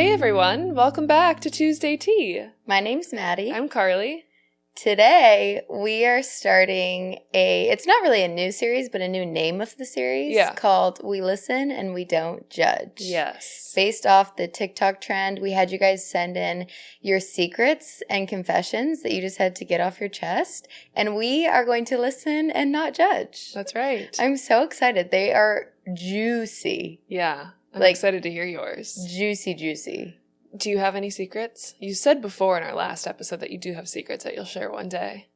Hey everyone, welcome back to Tuesday Tea. My name's Maddie. I'm Carly. Today we are starting it's not really a new series, but a new name of the series called We Listen and We Don't Judge. Yes. Based off the TikTok trend, we had you guys send in your secrets and confessions that you just had to get off your chest, and we are going to listen and not judge. That's right. I'm so excited. They are juicy. Yeah. I'm excited to hear yours. Juicy. Do you have any secrets? You said before in our last episode that you do have secrets that you'll share one day.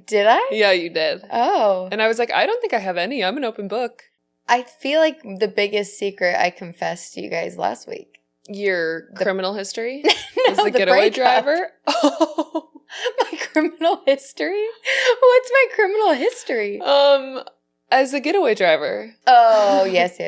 Did I? Yeah, you did. Oh. And I was like, I don't think I have any. I'm an open book. I feel like the biggest secret I confessed to you guys last week. Your criminal history? No, As the getaway breakup. driver? Oh. My criminal history? What's my criminal history? As a getaway driver. Oh, yes.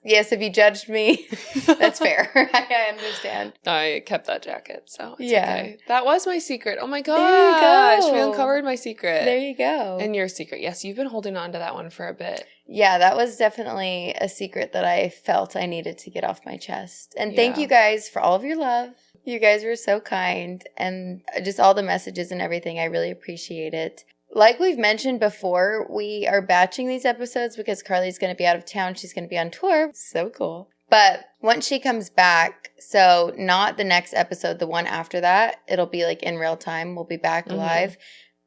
Yes, if you judged me, that's fair. I understand. I kept that jacket, so it's yeah. okay. That was my secret. Oh my gosh. There you go. We uncovered my secret. There you go. And your secret. Yes, you've been holding on to that one for a bit. Yeah, that was definitely a secret that I felt I needed to get off my chest. And thank you guys for all of your love. You guys were so kind. And just all the messages and everything. I really appreciate it. Like we've mentioned before, we are batching these episodes because Carly's going to be out of town. She's going to be on tour. So cool. But once she comes back, so not the next episode, the one after that, it'll be like in real time. We'll be back live.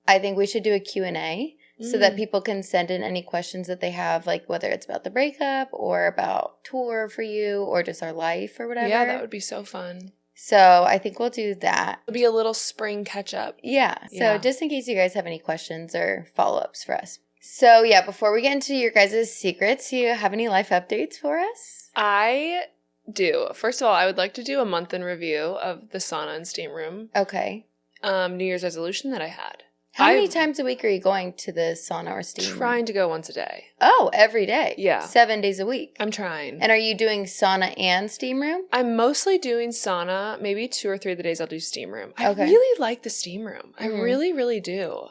I think we should do a Q&A so that people can send in any questions that they have, like whether it's about the breakup or about tour for you or just our life or whatever. Yeah, that would be so fun. So I think we'll do that. It'll be a little spring catch-up. Yeah. So just in case you guys have any questions or follow-ups for us. So yeah, before we get into your guys' secrets, do you have any life updates for us? I do. First of all, I would like to do a month in review of the sauna and steam room. Okay. New Year's resolution that I had. How many times a week are you going to the sauna or steam room? Trying to go once a day. Oh, every day? Yeah. 7 days a week? I'm trying. And are you doing sauna and steam room? I'm mostly doing sauna. Maybe 2 or 3 of the days I'll do steam room. I Okay. really like the steam room. I really, really do.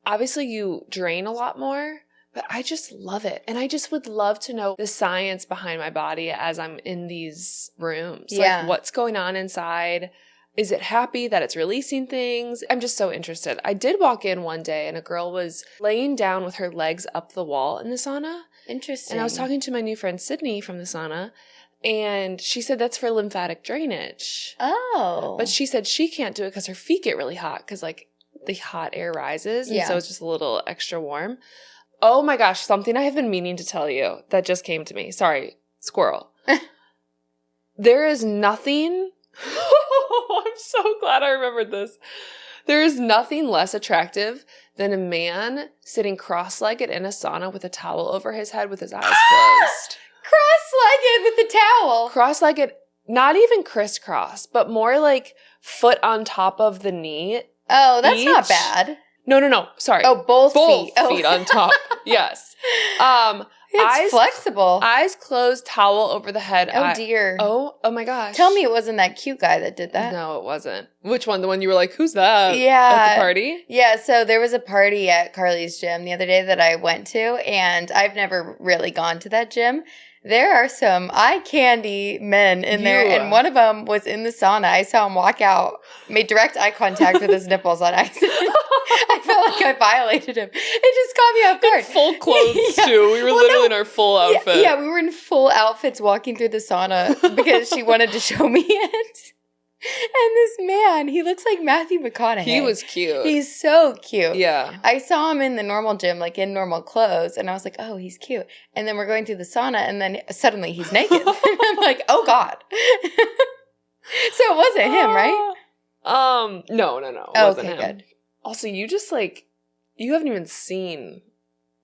Obviously, you drain a lot more, but I just love it. And I just would love to know the science behind my body as I'm in these rooms. Yeah. Like, what's going on inside? Is it happy that it's releasing things? I'm just so interested. I did walk in one day and a girl was laying down with her legs up the wall in the sauna. Interesting. And I was talking to my new friend Sydney from the sauna, and she said that's for lymphatic drainage. Oh. But she said she can't do it because her feet get really hot because, like, the hot air rises. And so it's just a little extra warm. Oh my gosh, something I have been meaning to tell you that just came to me. Sorry, squirrel. There is nothing... I'm so glad I remembered this. There is nothing less attractive than a man sitting cross-legged in a sauna with a towel over his head with his eyes closed. Cross-legged with the towel. Cross-legged, not even crisscross, but more like foot on top of the knee. Oh, that's not each. Bad. No. Sorry. Oh, both feet. Feet on top. Yes. It's flexible. Eyes closed, towel over the head. Oh, dear. Oh my gosh. Tell me it wasn't that cute guy that did that. No, it wasn't. Which one? The one you were like, who's that? Yeah. At the party? Yeah, so there was a party at Carly's gym the other day that I went to, and I've never really gone to that gym. There are some eye candy men in there, and one of them was in the sauna. I saw him walk out, made direct eye contact with his nipples on accident. I felt like I violated him. It just caught me off guard. In full clothes, too. We were literally in our full outfit. Yeah, we were in full outfits walking through the sauna because she wanted to show me it. And this man, he looks like Matthew McConaughey. He was cute. He's so cute. Yeah. I saw him in the normal gym, like in normal clothes, and I was like, oh, he's cute. And then we're going through the sauna, and then suddenly he's naked. I'm like, oh, God. So it wasn't him, right? No. It wasn't him. Good. Also, you just you haven't even seen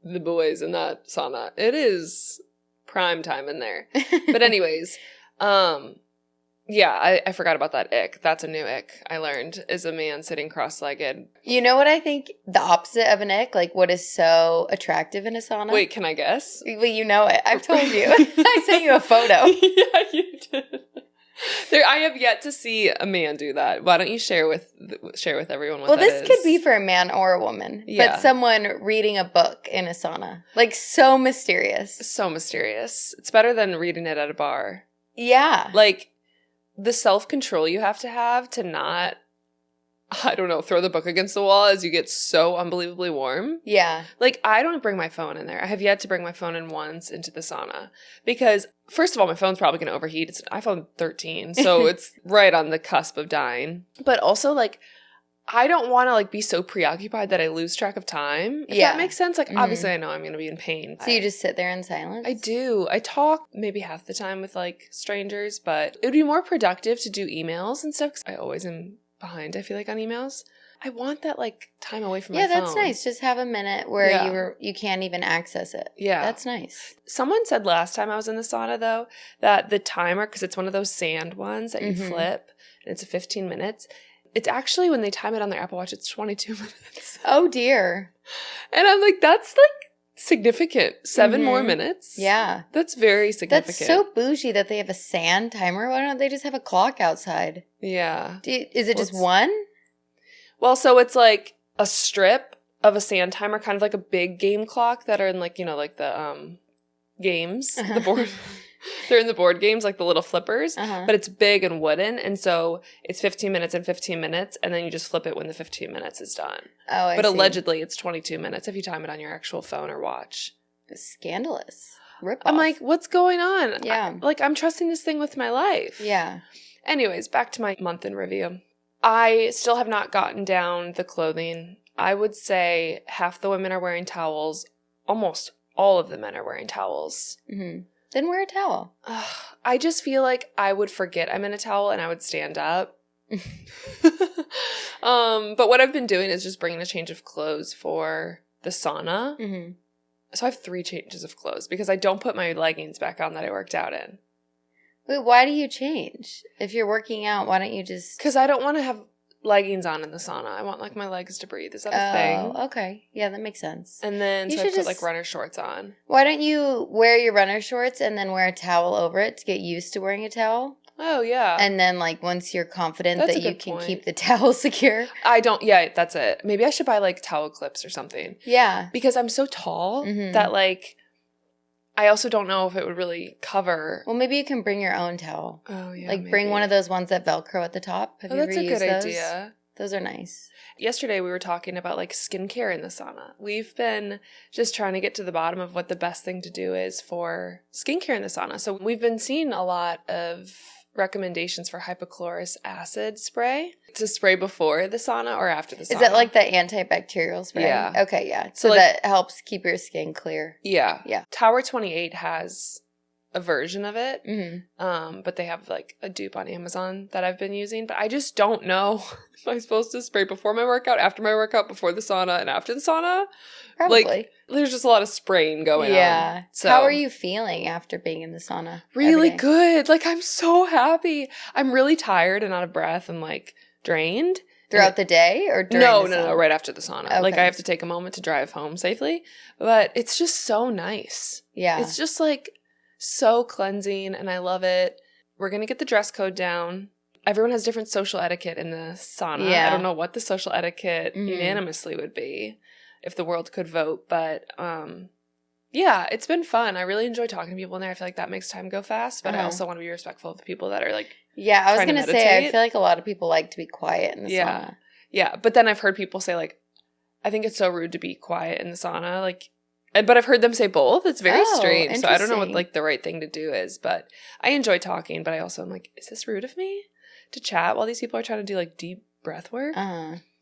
the boys in that sauna. It is prime time in there. But anyways, yeah, I forgot about that ick. That's a new ick I learned, is a man sitting cross-legged. You know what I think the opposite of an ick, like what is so attractive in a sauna? Wait, can I guess? Well, you know it. I've told you. I sent you a photo. Yeah, you did. I have yet to see a man do that. Why don't you share with everyone what that is? Well, this could be for a man or a woman. Yeah. But someone reading a book in a sauna. Like, so mysterious. So mysterious. It's better than reading it at a bar. Yeah. Like, the self-control you have to not, I don't know, throw the book against the wall as you get so unbelievably warm. Yeah. Like, I don't bring my phone in there. I have yet to bring my phone in once into the sauna because, first of all, my phone's probably going to overheat. It's an iPhone 13, so it's right on the cusp of dying. But also, like, I don't want to, like, be so preoccupied that I lose track of time. If that makes sense. Like, obviously, I know I'm going to be in pain. So you just sit there in silence? I do. I talk maybe half the time with, like, strangers, but it would be more productive to do emails and stuff because I always am behind, I feel like, on emails. I want that, like, time away from my phone. Yeah, that's nice. Just have a minute where you can't even access it. Yeah. That's nice. Someone said last time I was in the sauna, though, that the timer, because it's one of those sand ones that you flip, and it's 15 minutes. It's actually, when they time it on their Apple Watch, it's 22 minutes. Oh, dear. And I'm like, that's, like, significant. 7 more minutes? Yeah. That's very significant. That's so bougie that they have a sand timer. Why don't they just have a clock outside? Yeah. Is it just one? Well, so it's like a strip of a sand timer, kind of like a big game clock that are in, like, you know, like the games, the board. They're in the board games, like the little flippers, but it's big and wooden. And so it's 15 minutes and 15 minutes, and then you just flip it when the 15 minutes is done. Oh, I see. But allegedly it's 22 minutes if you time it on your actual phone or watch. Scandalous. Rip off. I'm like, what's going on? Yeah. I'm trusting this thing with my life. Yeah. Anyways, back to my month in review. I still have not gotten down the clothing. I would say half the women are wearing towels. Almost all of the men are wearing towels. Mm-hmm. Then wear a towel. I just feel like I would forget I'm in a towel and I would stand up. But what I've been doing is just bringing a change of clothes for the sauna. Mm-hmm. So I have 3 changes of clothes because I don't put my leggings back on that I worked out in. Wait, why do you change? If you're working out, why don't you just... Because I don't want to have leggings on in the sauna. I want, like, my legs to breathe. Is that a thing? Oh, okay. Yeah, that makes sense. And then so I put, like, runner shorts on. Why don't you wear your runner shorts and then wear a towel over it to get used to wearing a towel? Oh, yeah. And then, like, once you're confident that you can keep the towel secure. Yeah, that's it. Maybe I should buy, like, towel clips or something. Yeah. Because I'm so tall that, like, I also don't know if it would really cover. Well, maybe you can bring your own towel. Oh, yeah. Like, bring one of those ones that Velcro at the top. Have you ever used those? That's a good idea. Those are nice. Yesterday, we were talking about, like, skincare in the sauna. We've been just trying to get to the bottom of what the best thing to do is for skincare in the sauna. So we've been seeing a lot of recommendations for hypochlorous acid spray to spray before the sauna or after the sauna. Is that like the antibacterial spray? Yeah. Okay, yeah. So like, that helps keep your skin clear. Yeah. Yeah. Tower 28 has a version of it, but they have, like, a dupe on Amazon that I've been using. But I just don't know if I'm supposed to spray before my workout, after my workout, before the sauna, and after the sauna. Probably. Like, there's just a lot of spraying going on. Yeah. So, how are you feeling after being in the sauna? Really good. Like, I'm so happy. I'm really tired and out of breath and, like, drained. Throughout the day or during the sauna? No, right after the sauna. Okay. Like, I have to take a moment to drive home safely. But it's just so nice. Yeah. It's just, like, so cleansing, and I love it. We're going to get the dress code down. Everyone has different social etiquette in the sauna. Yeah. I don't know what the social etiquette unanimously would be if the world could vote. But, yeah, it's been fun. I really enjoy talking to people in there. I feel like that makes time go fast. But I also want to be respectful of the people that are, like, yeah, I was going to say, I feel like a lot of people like to be quiet in the sauna. Yeah, but then I've heard people say, like, I think it's so rude to be quiet in the sauna. Like, but I've heard them say both. It's very strange. So I don't know what, like, the right thing to do is. But I enjoy talking. But I also am like, is this rude of me to chat while these people are trying to do, like, deep breath work?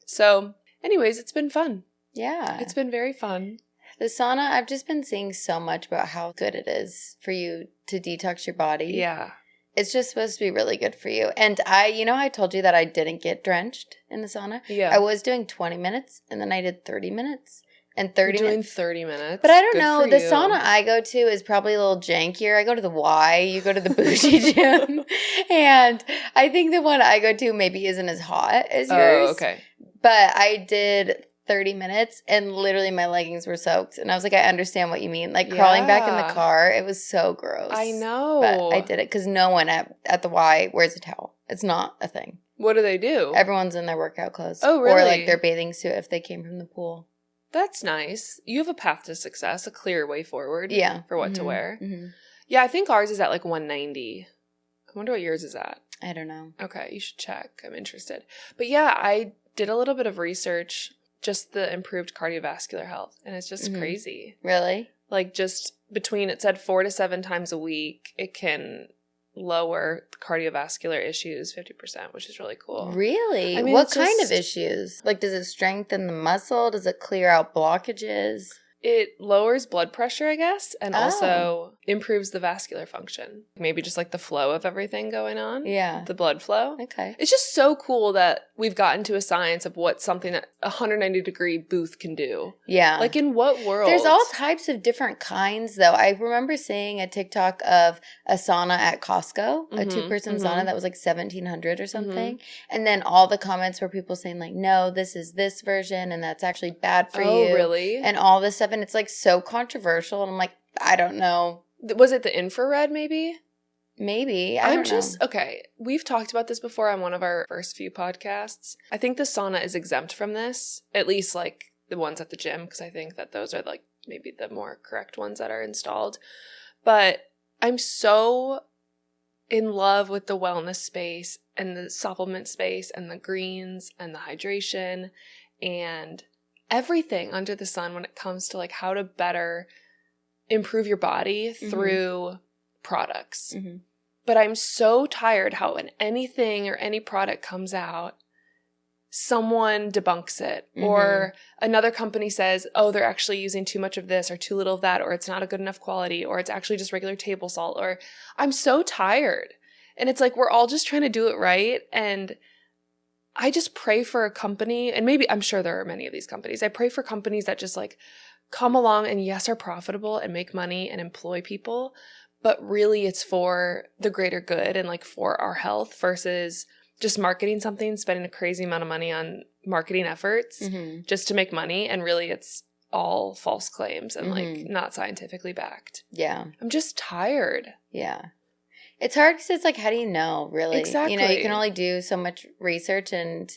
So anyways, it's been fun. Yeah. It's been very fun. The sauna, I've just been seeing so much about how good it is for you to detox your body. Yeah. It's just supposed to be really good for you. And I told you that I didn't get drenched in the sauna. Yeah. I was doing 20 minutes and then I did 30 minutes. And 30 You're minutes. doing 30 minutes. But I don't know. The sauna I go to is probably a little jankier. I go to the Y. You go to the bougie gym. And I think the one I go to maybe isn't as hot as yours. Oh, okay. But I did 30 minutes and literally my leggings were soaked. And I was like, I understand what you mean. Like, crawling back in the car, it was so gross. I know. But I did it because no one at the Y wears a towel. It's not a thing. What do they do? Everyone's in their workout clothes. Oh, really? Or, like, their bathing suit if they came from the pool. That's nice. You have a path to success, a clear way forward. Yeah. For what to wear. Mm-hmm. Yeah, I think ours is at, like, 190. I wonder what yours is at. I don't know. Okay, you should check. I'm interested. But yeah, I did a little bit of research, just the improved cardiovascular health, and it's just crazy. Really? Like just between, it said 4 to 7 times a week, it can lower cardiovascular issues 50%, which is really cool. Really? I mean, what kind of issues? Like, does it strengthen the muscle? Does it clear out blockages? It lowers blood pressure, I guess, and also improves the vascular function. Maybe just like the flow of everything going on. Yeah. The blood flow. Okay. It's just so cool that we've gotten to a science of what something that a 190-degree booth can do. Yeah. Like in what world? There's all types of different kinds, though. I remember seeing a TikTok of a sauna at Costco, a 2-person sauna that was like $1,700 or something. And then all the comments were people saying like, no, this is this version and that's actually bad for you. Oh, really? And all this stuff. And it's like so controversial. And I'm like, I don't know. Was it the infrared maybe? Maybe. I don't know. Okay. We've talked about this before on one of our first few podcasts. I think the sauna is exempt from this, at least like the ones at the gym, because I think that those are like maybe the more correct ones that are installed. But I'm so in love with the wellness space and the supplement space and the greens and the hydration and everything under the sun when it comes to like how to better improve your body through products. But I'm so tired how when anything or any product comes out, someone debunks it or another company says, oh, they're actually using too much of this or too little of that, or it's not a good enough quality, or it's actually just regular table salt, or I'm so tired. And it's like we're all just trying to do it right. And I just pray for a company, and maybe I'm sure there are many of these companies. I pray for companies that just like come along and yes, are profitable and make money and employ people, but really it's for the greater good and like for our health versus just marketing something, spending a crazy amount of money on marketing efforts just to make money. And really it's all false claims and like not scientifically backed. Yeah. I'm just tired. Yeah. It's hard because it's like, how do you know, really? Exactly. You know, you can only do so much research and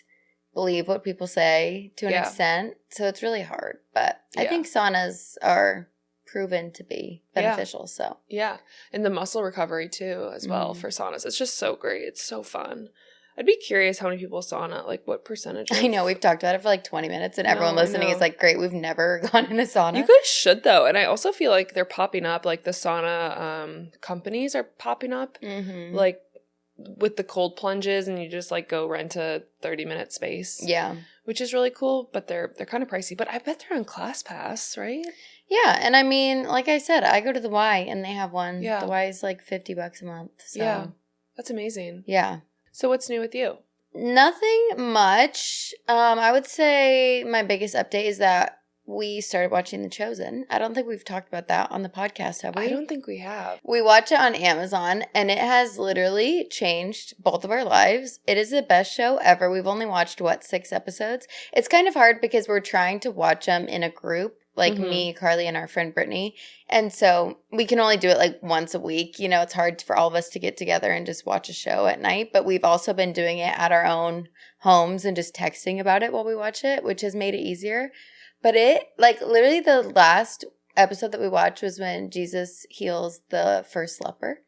believe what people say to an extent. So it's really hard. But I think saunas are proven to be beneficial. So yeah. And the muscle recovery too as well for saunas. It's just so great. It's so fun. I'd be curious how many people sauna, like what percentage I know, we've talked about it for like 20 minutes and everyone listening is like, great, we've never gone in a sauna. You guys should though. And I also feel like they're popping up, like the sauna companies are popping up, like with the cold plunges, and you just like go rent a 30-minute space. Yeah. Which is really cool, but they're kind of pricey. But I bet they're on ClassPass, right? Yeah, and I mean, like I said, I go to the Y and they have one. Yeah. The Y is like $50 a month. So. Yeah. That's amazing. Yeah. So what's new with you? Nothing much. I would say my biggest update is that we started watching The Chosen. I don't think we've talked about that on the podcast, have we? I don't think we have. We watch it on Amazon, and it has literally changed both of our lives. It is the best show ever. We've only watched, 6 episodes? It's kind of hard because we're trying to watch them in a group. Like me, Carly, and our friend Brittany. And so we can only do it like once a week. You know, it's hard for all of us to get together and just watch a show at night. But we've also been doing it at our own homes and just texting about it while we watch it, which has made it easier. But it, like, literally the last episode that we watched was when Jesus heals the first leper.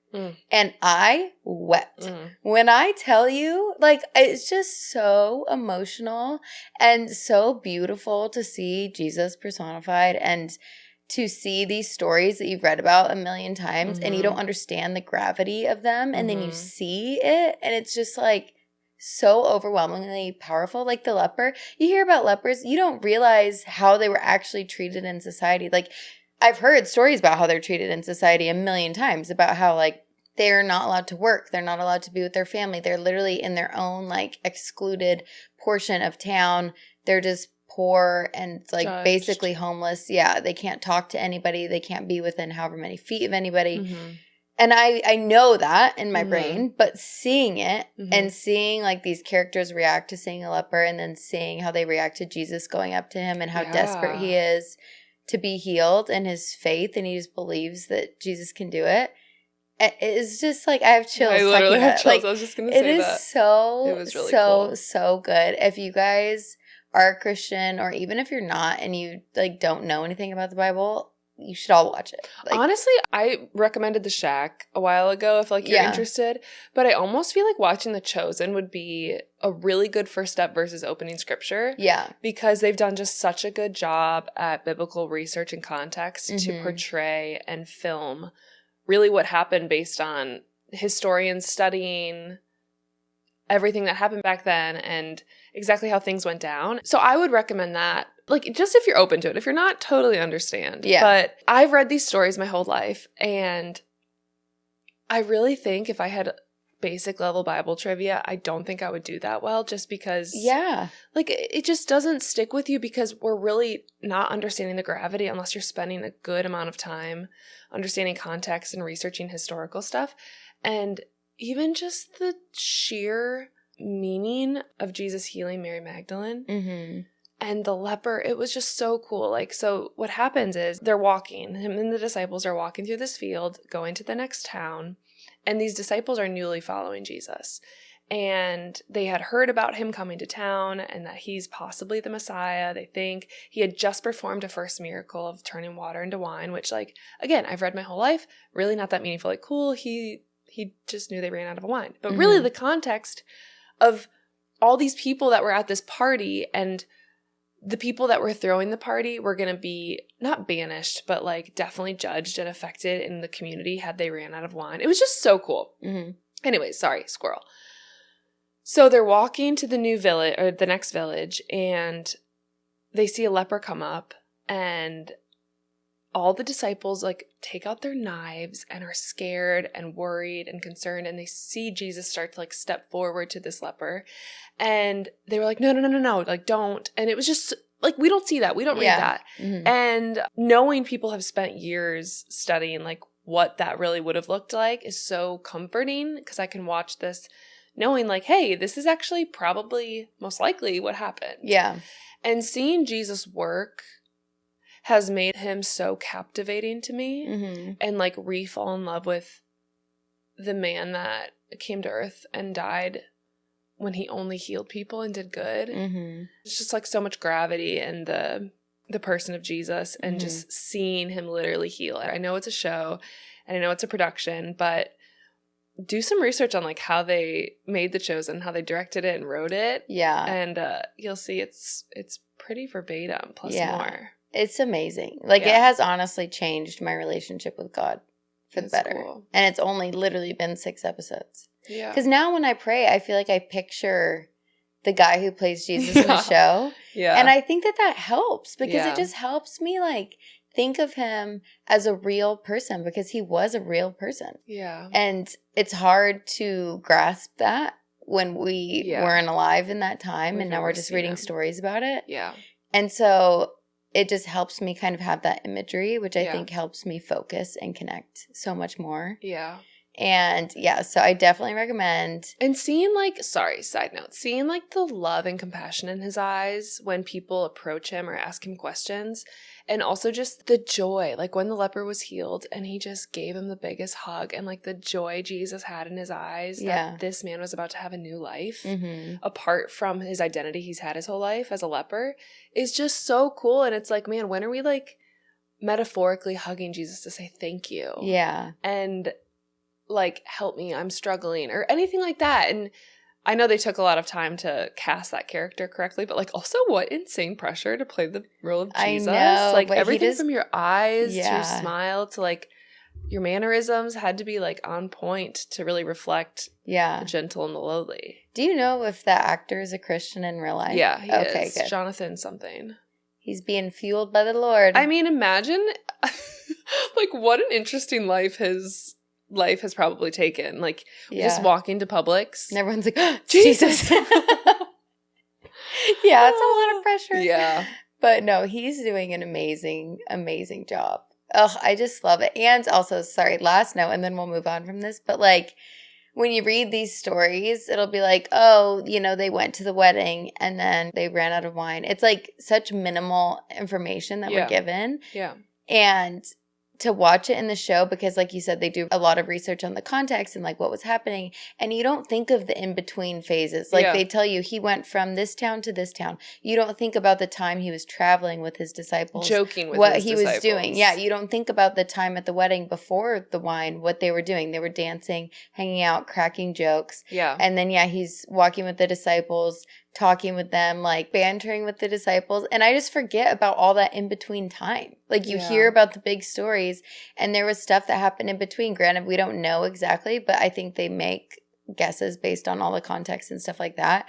And I wept. When I tell you, like, it's just so emotional and so beautiful to see Jesus personified and to see these stories that you've read about a million times and you don't understand the gravity of them. And then you see it and it's just like so overwhelmingly powerful. Like the leper, you hear about lepers, you don't realize how they were actually treated in society. Like, I've heard stories about how they're treated in society a million times, about how, like, they're not allowed to work. They're not allowed to be with their family. They're literally in their own, like, excluded portion of town. They're just poor and, like, judged. Basically homeless. Yeah, they can't talk to anybody. They can't be within however many feet of anybody. And I know that in my brain, but seeing it and seeing, like, these characters react to seeing a leper and then seeing how they react to Jesus going up to him and how desperate he is to be healed and his faith, and he just believes that Jesus can do it. It's just like I have chills. I literally have chills. Like, I was just going to say that. It is so, it was really cool. So good. If you guys are a Christian, or even if you're not and you, like, don't know anything about the Bible, you should all watch it. Like, honestly, I recommended The Shack a while ago if like you're interested, but I almost feel like watching The Chosen would be a really good first step versus opening scripture. Yeah. Because they've done just such a good job at biblical research and context to portray and film really what happened based on historians studying everything that happened back then and exactly how things went down. So I would recommend that. Like, just if you're open to it. If you're not, totally understand. Yeah. But I've read these stories my whole life, and I really think if I had basic level Bible trivia, I don't think I would do that well, just because like it just doesn't stick with you, because we're really not understanding the gravity unless you're spending a good amount of time understanding context and researching historical stuff. And even just the sheer meaning of Jesus healing Mary Magdalene and the leper, it was just so cool. Like, so what happens is they're walking, him and the disciples are walking through this field, going to the next town, and these disciples are newly following Jesus. And they had heard about him coming to town and that he's possibly the Messiah. They think he had just performed a first miracle of turning water into wine, which, like, again, I've read my whole life, really not that meaningful. Like, cool, he just knew they ran out of wine. But really the context of all these people that were at this party, and the people that were throwing the party were going to be not banished, but like definitely judged and affected in the community had they ran out of wine. It was just so cool. Anyways, sorry, squirrel. So they're walking to the new village, or the next village, and they see a leper come up, and all the disciples like take out their knives and are scared and worried and concerned, and they see Jesus start to like step forward to this leper, and they were like, no, like don't. And it was just like, we don't see that. We don't read that. And knowing people have spent years studying like what that really would have looked like is so comforting, because I can watch this knowing like, hey, this is actually probably most likely what happened. Yeah. And seeing Jesus work has made him so captivating to me, and like re-fall in love with the man that came to earth and died when he only healed people and did good. It's just like so much gravity in the person of Jesus, and just seeing him literally heal. I know it's a show and I know it's a production, but do some research on like how they made The Chosen, how they directed it and wrote it. Yeah. And you'll see it's pretty verbatim plus more. It's amazing. Like, it has honestly changed my relationship with God for the better. Cool. And it's only literally been 6 episodes. Yeah. Because now when I pray, I feel like I picture the guy who plays Jesus in the show. Yeah. And I think that helps, because it just helps me, like, think of him as a real person, because he was a real person. Yeah. And it's hard to grasp that when we weren't alive in that time, and now we're just reading stories about it. Yeah. And so it just helps me kind of have that imagery, which I think helps me focus and connect so much more. Yeah. And so I definitely recommend. And seeing like, side note, seeing like the love and compassion in his eyes when people approach him or ask him questions, and also just the joy, like when the leper was healed and he just gave him the biggest hug, and like the joy Jesus had in his eyes that this man was about to have a new life apart from his identity he's had his whole life as a leper is just so cool. And it's like, man, when are we like metaphorically hugging Jesus to say thank you? Yeah. And like, help me, I'm struggling, or anything like that. And I know they took a lot of time to cast that character correctly, but like also what insane pressure to play the role of Jesus. I know, like everything from your eyes to your smile to like your mannerisms had to be like on point to really reflect the gentle and the lowly. Do you know if that actor is a Christian in real life? Yeah, he is. Good. Jonathan something. He's being fueled by the Lord. I mean, imagine like what an interesting life his life has probably taken. Like just walking to Publix and everyone's like, oh, Jesus. Yeah, it's a lot of pressure. Yeah. But no, he's doing an amazing job. Oh, I just love it. And also, sorry, last note, and then we'll move on from this, but like when you read these stories, it'll be like, oh, you know, they went to the wedding and then they ran out of wine. It's like such minimal information that we're given. Yeah. And to watch it in the show because, like you said, they do a lot of research on the context and like what was happening. And you don't think of the in-between phases. Like they tell you he went from this town to this town. You don't think about the time he was traveling with his disciples. Joking with what his he disciples. was doing. Yeah, you don't think about the time at the wedding before the wine, what they were doing. They were dancing, hanging out, cracking jokes. Yeah. And then, he's walking with the disciples, talking with them, like bantering with the disciples. And I just forget about all that in between time. Like you hear about the big stories and there was stuff that happened in between. Granted, we don't know exactly, but I think they make guesses based on all the context and stuff like that.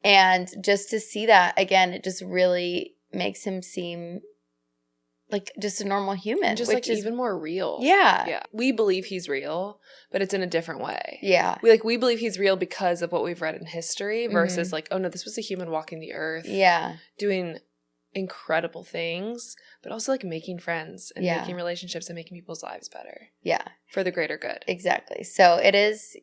And just to see that again, it just really makes him seem like just a normal human. Just like even more real. Yeah. Yeah. We believe he's real, but it's in a different way. Yeah. We believe he's real because of what we've read in history versus like, oh no, this was a human walking the earth. Yeah. Doing incredible things, but also like making friends and making relationships and making people's lives better. Yeah. For the greater good. Exactly. So it is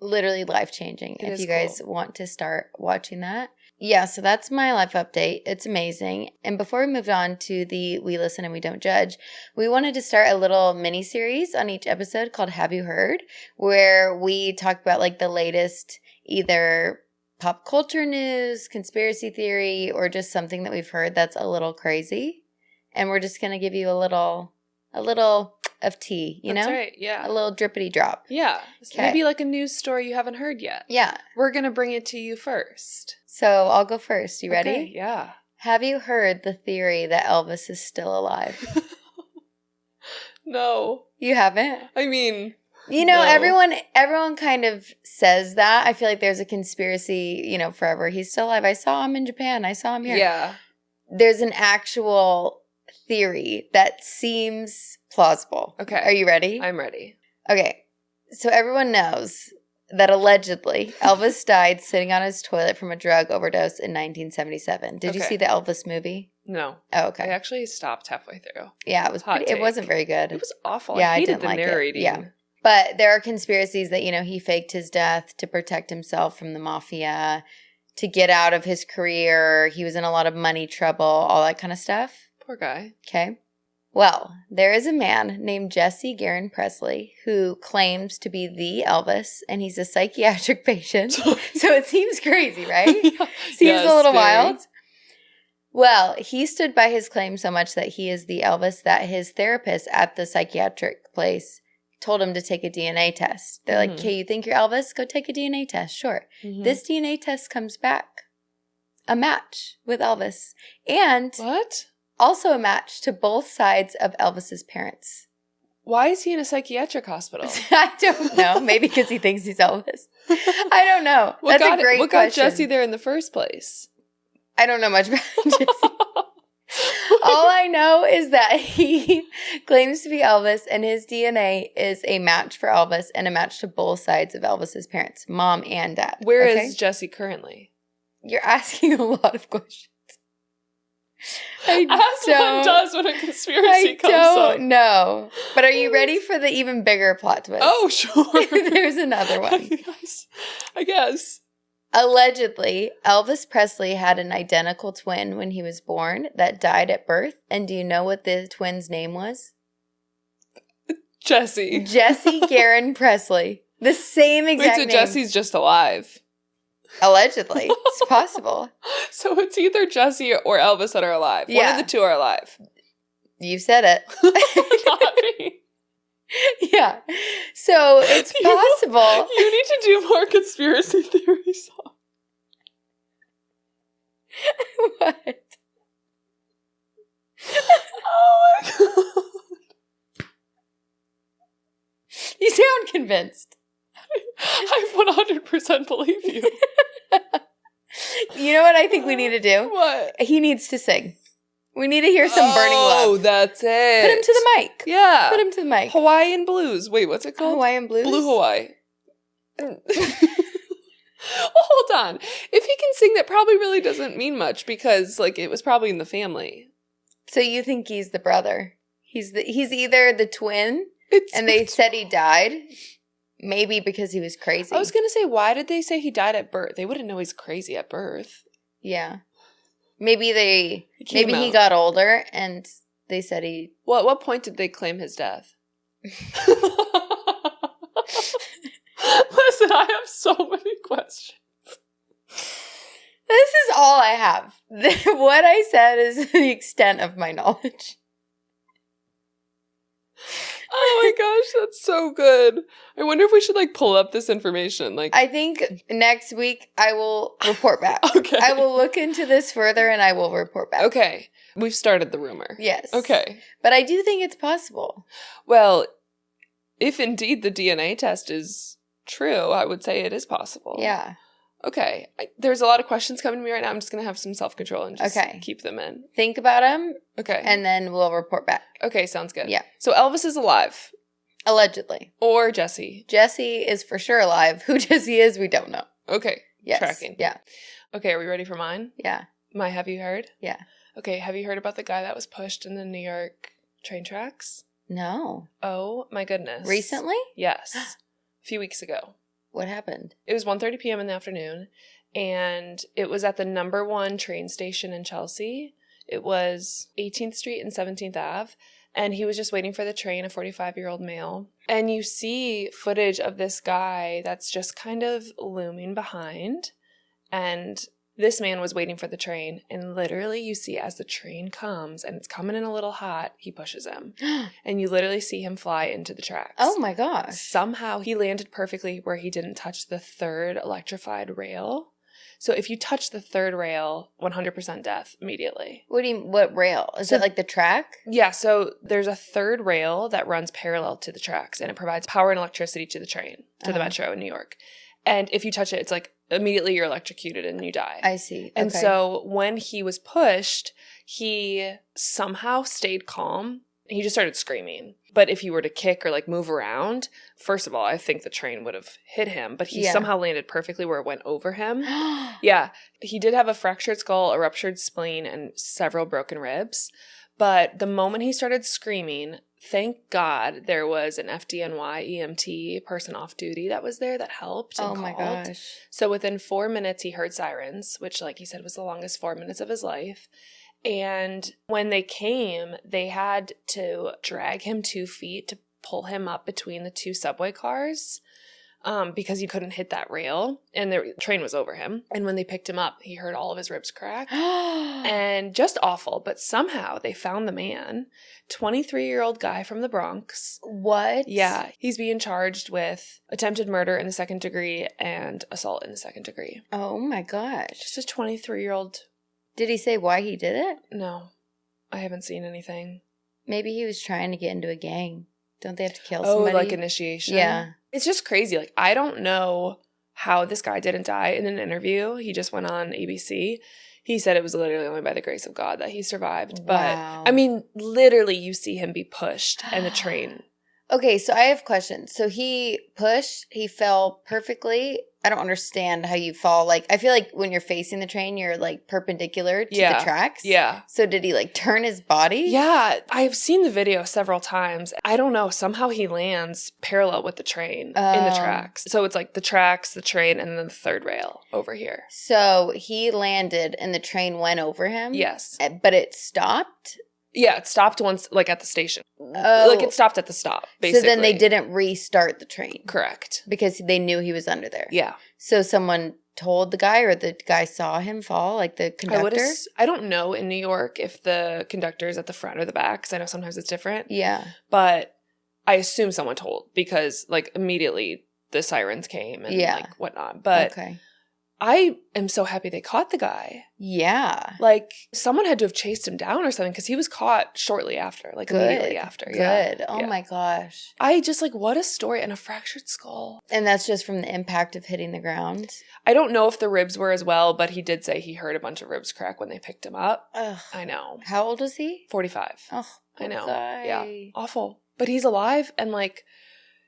literally life-changing if you guys want to start watching that. Yeah, so that's my life update. It's amazing. And before we move on to the We Listen and We Don't Judge, we wanted to start a little mini-series on each episode called Have You Heard? Where we talk about like the latest either pop culture news, conspiracy theory, or just something that we've heard that's a little crazy. And we're just going to give you a little of tea, you know? That's right, yeah. A little drippity drop. Yeah. Maybe like a news story you haven't heard yet. Yeah. We're going to bring it to you first. So I'll go first. You ready? Okay, yeah. Have you heard the theory that Elvis is still alive? No. You haven't? I mean... You know, everyone kind of says that. I feel like there's a conspiracy, forever. He's still alive. I saw him in Japan. I saw him here. Yeah. There's an actual theory that seems plausible. Okay. Are you ready? I'm ready. Okay. So everyone knows that allegedly Elvis died sitting on his toilet from a drug overdose in 1977. Did you see the Elvis movie? No. Oh, okay. I actually stopped halfway through. Yeah, it wasn't very good. It was awful. Yeah, I hated didn't the like narrating. It. Yeah. But there are conspiracies that, he faked his death to protect himself from the mafia, to get out of his career. He was in a lot of money trouble, all that kind of stuff. Poor guy. Okay. Well, there is a man named Jesse Garon Presley who claims to be the Elvis, and he's a psychiatric patient. So it seems crazy, right? Yeah. Seems a little wild. Well, he stood by his claim so much that he is the Elvis that his therapist at the psychiatric place told him to take a DNA test. They're like, okay, you think you're Elvis? Go take a DNA test. Sure. This DNA test comes back a match with Elvis. And what? Also a match to both sides of Elvis's parents. Why is he in a psychiatric hospital? I don't know. Maybe because he thinks he's Elvis. I don't know. That's a great question. What got Jesse there in the first place? I don't know much about Jesse. All I know is that he claims to be Elvis and his DNA is a match for Elvis and a match to both sides of Elvis's parents, mom and dad. Where is Jesse currently? You're asking a lot of questions. As one does when a conspiracy comes up. I don't know. But are you ready for the even bigger plot twist? Oh, sure. There's another one. I guess. Allegedly, Elvis Presley had an identical twin when he was born that died at birth. And do you know what the twin's name was? Jesse. Jesse Garon Presley. The same exact name. Wait, so Jesse's just alive? Allegedly. It's possible. So it's either Jesse or Elvis that are alive. Yeah. One of the two are alive. You said it. Not me. Yeah. So it's possible. You need to do more conspiracy theories. What? Oh my god. You sound convinced. I 100% believe you. You know what I think we need to do? What? He needs to sing. We need to hear some Burning Love. Oh, that's it. Put him to the mic. Yeah. Put him to the mic. Hawaiian Blues. Wait, what's it called? Hawaiian Blues? Blue Hawaii. Well, hold on. If he can sing, that probably really doesn't mean much because, it was probably in the family. So you think he's the brother? He's either the twin, and they said he died, maybe because he was crazy. I was going to say, why did they say he died at birth? They wouldn't know he's crazy at birth. Yeah. Maybe he got older and They said he... Well, at what point did they claim his death? Listen, I have so many questions. This is all I have. What I said is the extent of my knowledge. Oh my gosh, that's so good. I wonder if we should like pull up this information. Like, I think next week I will report back. Okay. I will look into this further and I will report back. Okay. We've started the rumor. Yes. Okay. But I do think it's possible. Well, if indeed the DNA test is true, I would say it is possible. Yeah. Okay. There's a lot of questions coming to me right now. I'm just going to have some self-control and just keep them in. Think about them. Okay. And then we'll report back. Okay, sounds good. Yeah. So Elvis is alive. Allegedly. Or Jesse. Jesse is for sure alive. Who Jesse is, we don't know. Okay. Yes. Tracking. Yeah. Okay, are we ready for mine? Yeah. My Have You Heard? Yeah. Okay, have you heard about the guy that was pushed in the New York train tracks? No. Oh my goodness. Recently? Yes. A few weeks ago. What happened? It was 1:30 p.m. in the afternoon, and it was at the number 1 train station in Chelsea. It was 18th Street and 17th Ave, and he was just waiting for the train, a 45-year-old male. And you see footage of this guy that's just kind of looming behind, and this man was waiting for the train, and literally you see as the train comes, and it's coming in a little hot, he pushes him. And you literally see him fly into the tracks. Oh my gosh. Somehow he landed perfectly where he didn't touch the 3rd electrified rail. So if you touch the 3rd rail, 100% death immediately. What rail? Is it like the track? Yeah, so there's a 3rd rail that runs parallel to the tracks, and it provides power and electricity to the train, to the metro in New York. And if you touch it, it's like immediately you're electrocuted and you die. I see. Okay. And so when he was pushed, he somehow stayed calm. He just started screaming. But if he were to kick or like move around, first of all, I think the train would have hit him. But he somehow landed perfectly where it went over him. Yeah. He did have a fractured skull, a ruptured spleen, and several broken ribs. But the moment he started screaming, thank God there was an FDNY EMT person off duty that was there that helped and called. My gosh. So within 4 minutes, he heard sirens, which, like he said, was the longest 4 minutes of his life. And when they came, they had to drag him 2 feet to pull him up between the 2 subway cars. Because he couldn't hit that rail, and the train was over him. And when they picked him up, he heard all of his ribs crack. And just awful. But somehow they found the man, 23-year-old guy from the Bronx. What? Yeah. He's being charged with attempted murder in the 2nd degree and assault in the 2nd degree. Oh my gosh. Just a 23-year-old. Did he say why he did it? No. I haven't seen anything. Maybe he was trying to get into a gang. Don't they have to kill somebody? Oh, like initiation? Yeah. It's just crazy. Like, I don't know how this guy didn't die. In an interview, he just went on ABC. He said it was literally only by the grace of God that he survived. But, I mean, literally, you see him be pushed and the train. Okay, so I have questions. So he pushed, he fell perfectly. I don't understand how you fall. Like, I feel like when you're facing the train, you're like perpendicular to the tracks. Yeah. So did he like turn his body? Yeah. I've seen the video several times. I don't know. Somehow he lands parallel with the train in the tracks. So it's like the tracks, the train, and then the 3rd rail over here. So he landed and the train went over him? Yes. But it stopped? Yeah, it stopped once, like at the station. Oh. Like it stopped at the stop, basically. So then they didn't restart the train? Correct. Because they knew he was under there? Yeah. So someone told the guy, or the guy saw him fall, like the conductor? I don't know in New York if the conductor is at the front or the back, because I know sometimes it's different. Yeah. But I assume someone told, because like immediately the sirens came and like whatnot. But okay. I am so happy they caught the guy. Yeah. Like, someone had to have chased him down or something, because he was caught shortly after, like immediately after. Good. Yeah. Oh my gosh. I just like, what a story. And a fractured skull. And that's just from the impact of hitting the ground? I don't know if the ribs were as well, but he did say he heard a bunch of ribs crack when they picked him up. Ugh. I know. How old was he? 45. Oh, I know. guy. Yeah. Awful. But he's alive, and like,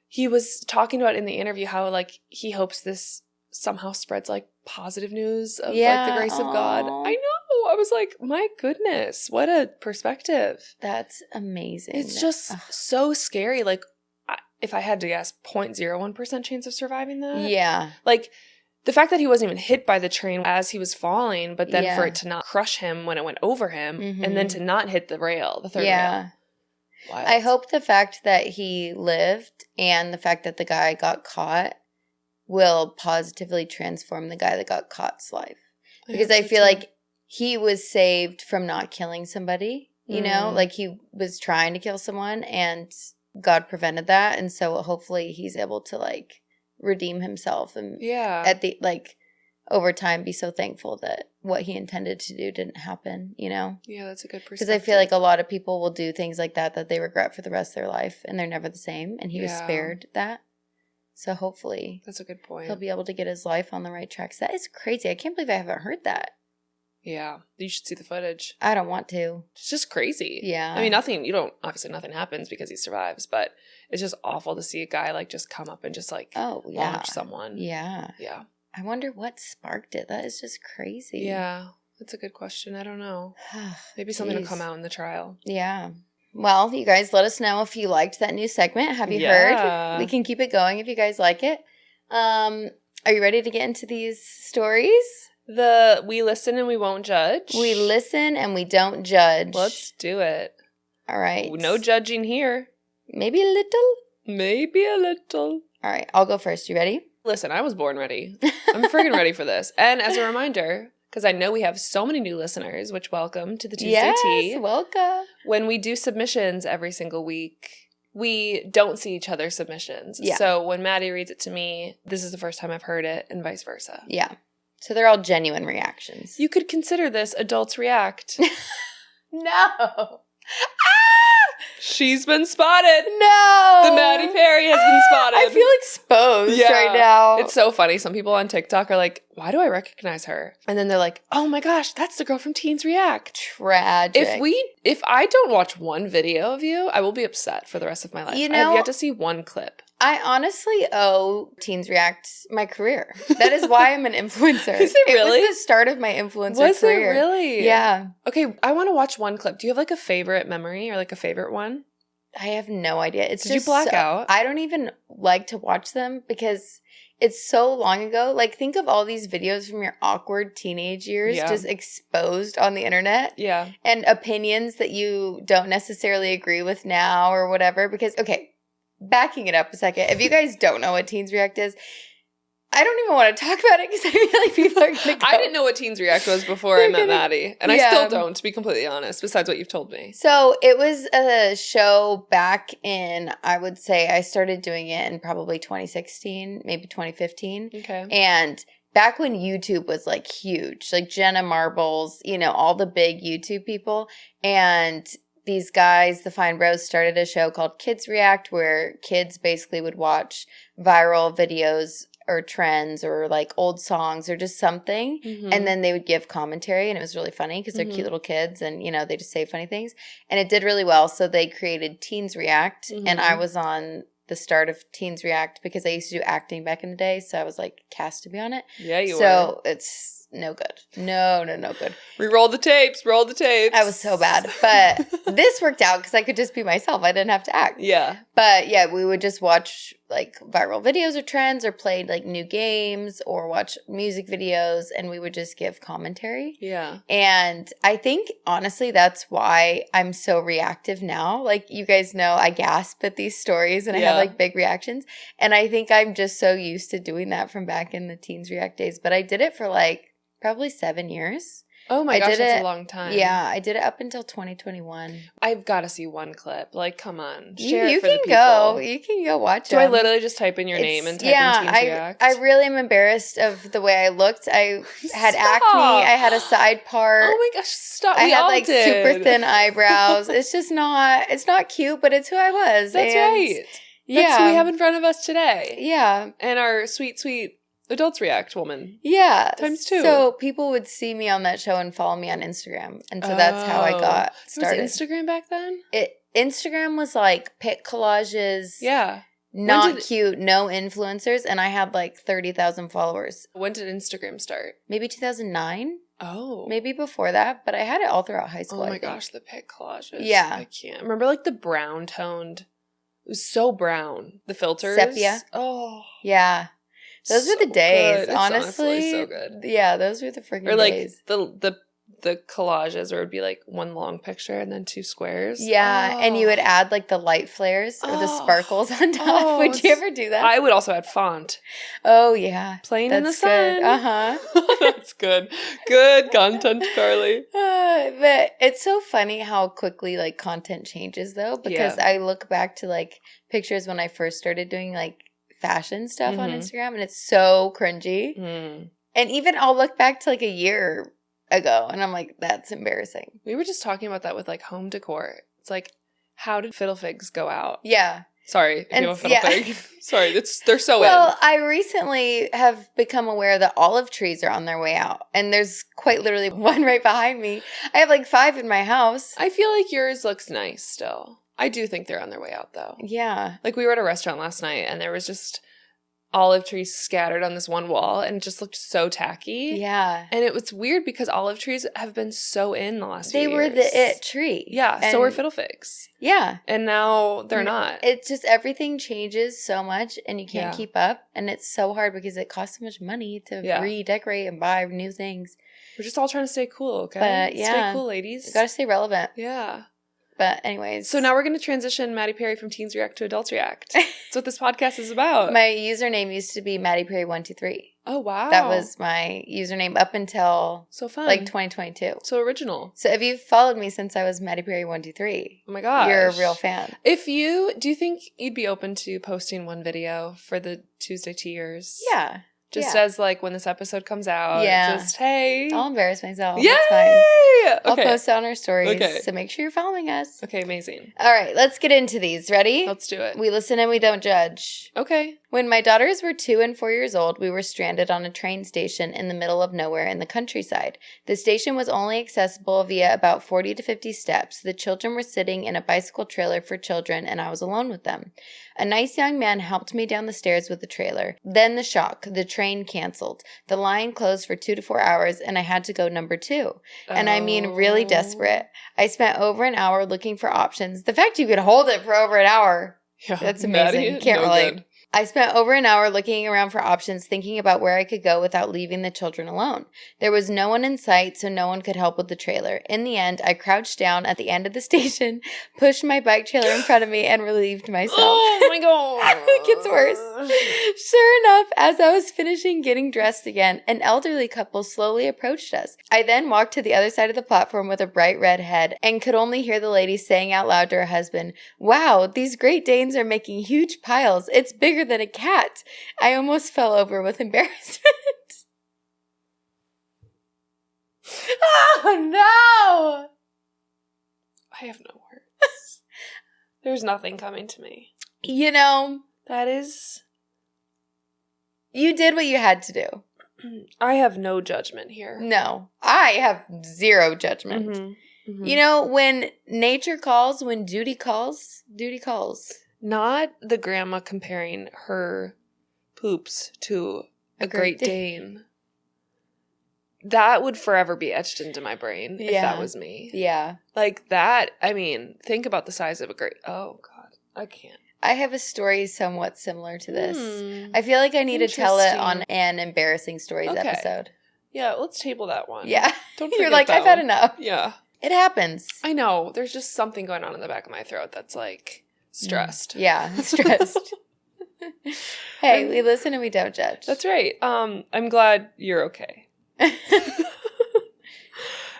he was talking about in the interview how like he hopes this somehow spreads like positive news of like the grace of God. I know. I was like, my goodness, what a perspective. That's amazing. It's just so scary. Like, if I had to guess, 0.01% chance of surviving that. Yeah. Like, the fact that he wasn't even hit by the train as he was falling, but then for it to not crush him when it went over him, and then to not hit the rail, the third rail. Wild. I hope the fact that he lived and the fact that the guy got caught will positively transform the guy that got caught's life. Because I feel like he was saved from not killing somebody, you know? Like, he was trying to kill someone, and God prevented that. And so hopefully he's able to, like, redeem himself and at the, like, over time be so thankful that what he intended to do didn't happen, you know? Yeah, that's a good perspective. Because I feel like a lot of people will do things like that they regret for the rest of their life, and they're never the same, and he was spared that. So hopefully that's a good point. He'll be able to get his life on the right tracks. That is crazy. I can't believe I haven't heard that. Yeah, you should see the footage. I don't want to. It's just crazy. Yeah. I mean, obviously nothing happens because he survives, but it's just awful to see a guy, like, just come up and just, like, launch someone. Yeah. Yeah. I wonder what sparked it. That is just crazy. Yeah, that's a good question. I don't know. Maybe something will come out in the trial. Yeah. Well, you guys let us know if you liked that new segment. Have you heard? We can keep it going if you guys like it. Are you ready to get into these stories? We listen and we won't judge. We listen and we don't judge. Let's do it. All right. No judging here. Maybe a little? Maybe a little. All right. I'll go first. You ready? Listen, I was born ready. I'm friggin' ready for this. And as a reminder, because I know we have so many new listeners, which welcome to the Tuesday Tea. Yes, welcome. When we do submissions every single week, we don't see each other's submissions. Yeah. So when Maddie reads it to me, this is the first time I've heard it, and vice versa. Yeah. So they're all genuine reactions. You could consider this Adults React. No. She's been spotted. No. The Maddie Perry has been spotted. I feel exposed right now. It's so funny. Some people on TikTok are like, why do I recognize her? And then they're like, oh my gosh, that's the girl from Teens React. Tragic. If I don't watch one video of you, I will be upset for the rest of my life. You know, I have yet to see one clip. I honestly owe Teens React my career. That is why I'm an influencer. Is it really? It was the start of my influencer career. Was it really? Yeah. Okay, I want to watch one clip. Do you have like a favorite memory or like a favorite one? I have no idea. Did you black out? I don't even like to watch them because it's so long ago. Like, think of all these videos from your awkward teenage years just exposed on the internet. Yeah. And opinions that you don't necessarily agree with now or whatever. Because, okay, backing it up a second. If you guys don't know what Teens React is, I don't even want to talk about it because I feel like people are going to go. I didn't know what Teens React was before I met Maddie. And I still don't, to be completely honest, besides what you've told me. So it was a show back in, I would say I started doing it in probably 2016, maybe 2015. Okay. And back when YouTube was like huge, like Jenna Marbles, you know, all the big YouTube people. And these guys, the Fine Bros, started a show called Kids React where kids basically would watch viral videos or trends or like old songs or just something. Mm-hmm. And then they would give commentary, and it was really funny because they're cute little kids and, you know, they just say funny things. And it did really well. So they created Teens React, and I was on the start of Teens React because I used to do acting back in the day. So I was like cast to be on it. Yeah, you were. So it's no good. No good. Roll the tapes. I was so bad. But this worked out because I could just be myself. I didn't have to act. Yeah. But yeah, we would just watch like viral videos or trends or play like new games or watch music videos, and we would just give commentary. Yeah. And I think honestly that's why I'm so reactive now. Like, you guys know I gasp at these stories and I have like big reactions. And I think I'm just so used to doing that from back in the Teens React days. But I did it for like probably 7 years. Oh my gosh, that's a long time. Yeah, I did it up until 2021. I've got to see one clip. Like, come on. Share you it for the people. You can go watch it. Do I literally just type in your name and type in Teens React? I really am embarrassed of the way I looked. I had acne. I had a side part. Oh my gosh, stop. I had like super thin eyebrows. It's just not, it's not cute, but it's who I was. That's right. That's who we have in front of us today. Yeah. And our sweet, sweet Adults React woman. Yeah. Times 2. So people would see me on that show and follow me on Instagram. And so that's how I got started. Was Instagram back then? Instagram was like pic collages. Yeah. Not cute, no influencers. And I had like 30,000 followers. When did Instagram start? Maybe 2009. Oh. Maybe before that. But I had it all throughout high school. Oh my gosh, the pic collages. Yeah. I can't. Remember like the brown toned. It was so brown. The filters. Sepia. Oh. Yeah. Those were the days, good. honestly. It's so good. Yeah, those were the freaking or like days. the collages where it would be like one long picture and then two squares. Yeah, and you would add like the light flares or the sparkles on top. Would you ever do that? I would also add font. Oh, yeah. Playing in the sun. Good. Uh-huh. That's good. Good content, Carly. But it's so funny how quickly like content changes though, because I look back to like pictures when I first started doing like fashion stuff on Instagram, and it's so cringy. And even I'll look back to like a year ago and I'm like, that's embarrassing. We were just talking about that with like home decor. It's like, how did fiddle figs go out? Yeah. Sorry, if you have a fiddle fig. Sorry, they're so Well, I recently have become aware that olive trees are on their way out. And there's quite literally one right behind me. I have like 5 in my house. I feel like yours looks nice still. I do think they're on their way out though. Yeah. Like we were at a restaurant last night and there was just olive trees scattered on this one wall and it just looked so tacky. Yeah. And it was weird because olive trees have been so in the last few years. They were the it tree. Yeah, and so were fiddle figs. Yeah. And now they're not. It's just everything changes so much and you can't keep up. And it's so hard because it costs so much money to redecorate and buy new things. We're just all trying to stay cool, okay? But Stay cool, ladies. You gotta stay relevant. Yeah. But anyways. So now we're going to transition Maddie Perry from Teens React to Adults React. That's what this podcast is about. My username used to be Maddie Perry 123. Oh, wow. That was my username up until so fun. Like 2022. So original. So if you've followed me since I was Maddie Perry 123, oh my gosh, you're a real fan. Do you think you'd be open to posting one video for the Tuesday Tears? Yeah. Just as like when this episode comes out. Yeah. Just, hey. I'll embarrass myself. Yay! That's fine. Okay. I'll post it on our stories. Okay. So make sure you're following us. Okay, amazing. All right, let's get into these. Ready? Let's do it. We listen and we don't judge. Okay. When my daughters were 2 and 4 years old, we were stranded on a train station in the middle of nowhere in the countryside. The station was only accessible via about 40 to 50 steps. The children were sitting in a bicycle trailer for children, and I was alone with them. A nice young man helped me down the stairs with the trailer. Then the shock. The train canceled. The line closed for 2 to 4 hours, and I had to go number 2. And I mean really desperate. I spent over an hour looking for options. The fact you could hold it for over an hour, that's amazing. Maddie, Can't relate. Good. I spent over an hour looking around for options, thinking about where I could go without leaving the children alone. There was no one in sight, so no one could help with the trailer. In the end, I crouched down at the end of the station, pushed my bike trailer in front of me, and relieved myself. Oh my god. It gets worse. Sure enough, as I was finishing getting dressed again, an elderly couple slowly approached us. I then walked to the other side of the platform with a bright red head and could only hear the lady saying out loud to her husband, "Wow, these Great Danes are making huge piles. It's bigger than a cat." I almost fell over with embarrassment. Oh no! I have no words. There's nothing coming to me. You know, that is... You did what you had to do. I have no judgment here. No, I have zero judgment. Mm-hmm. Mm-hmm. You know, when nature calls, when duty calls, duty calls. Not the grandma comparing her poops to a Great Dane. That would forever be etched into my brain if that was me. Yeah. Like that, I mean, think about the size of a great... Oh, God. I can't. I have a story somewhat similar to this. I feel like I need to tell it on an embarrassing stories episode. Yeah, let's table that one. Yeah. Don't forget You're like, I've had enough. Yeah. It happens. I know. There's just something going on in the back of my throat that's like... stressed. Yeah, stressed. Hey, we listen and we don't judge. That's right. I'm glad you're okay.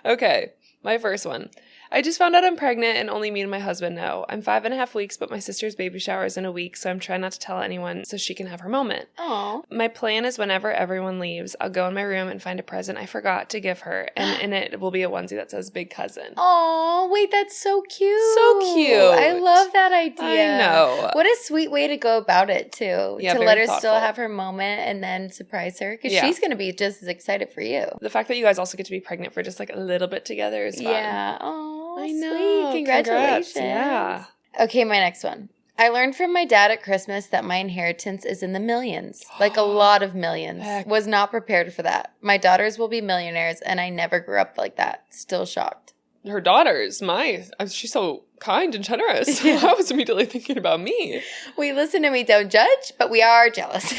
Okay, my first one. I just found out I'm pregnant and only me and my husband know. I'm 5.5 weeks, but my sister's baby shower is in a week, so I'm trying not to tell anyone so she can have her moment. Aww. My plan is whenever everyone leaves, I'll go in my room and find a present I forgot to give her, and in it will be a onesie that says Big Cousin. Oh, wait, that's so cute. So cute. I love that idea. I know. What a sweet way to go about it, too. Yeah, to very let her thoughtful. still have her moment and then surprise her, because she's going to be just as excited for you. The fact that you guys also get to be pregnant for just like a little bit together is fun. Yeah. Oh, I know. sweet. Congratulations. Congrats. Yeah. Okay, my next one. I learned from my dad at Christmas that my inheritance is in the millions. Like a lot of millions. Heck. Was not prepared for that. My daughters will be millionaires, and I never grew up like that. Still shocked. Her daughters, she's so kind and generous. I was immediately thinking about me. We listen and we don't judge, but we are jealous.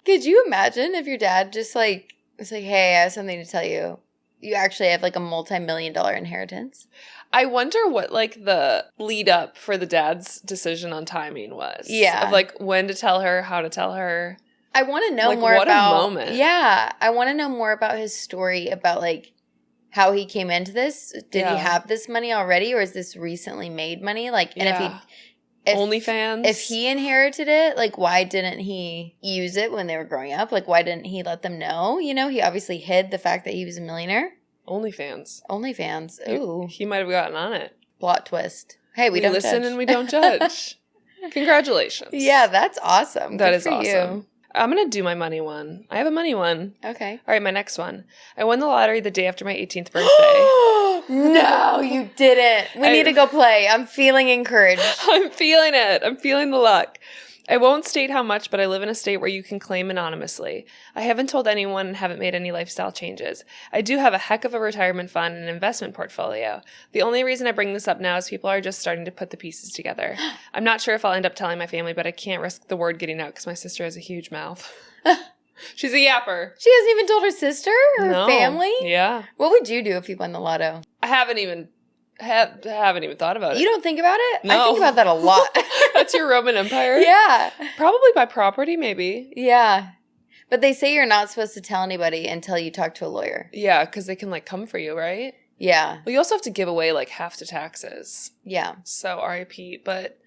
Could you imagine if your dad just like was like, hey, I have something to tell you. You actually have like a multi-million-dollar inheritance? I wonder what like the lead up for the dad's decision on timing was. Yeah. Of like when to tell her, how to tell her. I want to know like, more what about. A moment. Yeah. I want to know more about his story about like how he came into this. Did he have this money already, or is this recently made money? Like, and if OnlyFans. If he inherited it, like, why didn't he use it when they were growing up? Like, why didn't he let them know? You know, he obviously hid the fact that he was a millionaire. OnlyFans. Ooh. He might have gotten on it. Plot twist. Hey, we don't listen judge. And we don't judge. Congratulations. Yeah, that's awesome. That Good is for awesome. You. I'm going to do my money one. I have a money one. Okay. All right, my next one. I won the lottery the day after my 18th birthday. No, you didn't. We need to go play. I'm feeling encouraged. I'm feeling it. I'm feeling the luck. I won't state how much, but I live in a state where you can claim anonymously. I haven't told anyone and haven't made any lifestyle changes. I do have a heck of a retirement fund and an investment portfolio. The only reason I bring this up now is people are just starting to put the pieces together. I'm not sure if I'll end up telling my family, but I can't risk the word getting out because my sister has a huge mouth. She's a yapper. She hasn't even told her sister or her family? Yeah. What would you do if you won the lotto? I haven't even thought about it. You don't think about it? No. I think about that a lot. That's your Roman Empire? Yeah. Probably by property, maybe. Yeah. But they say you're not supposed to tell anybody until you talk to a lawyer. Yeah, because they can, like, come for you, right? Yeah. Well, you also have to give away, like, half to taxes. Yeah. So, RIP. But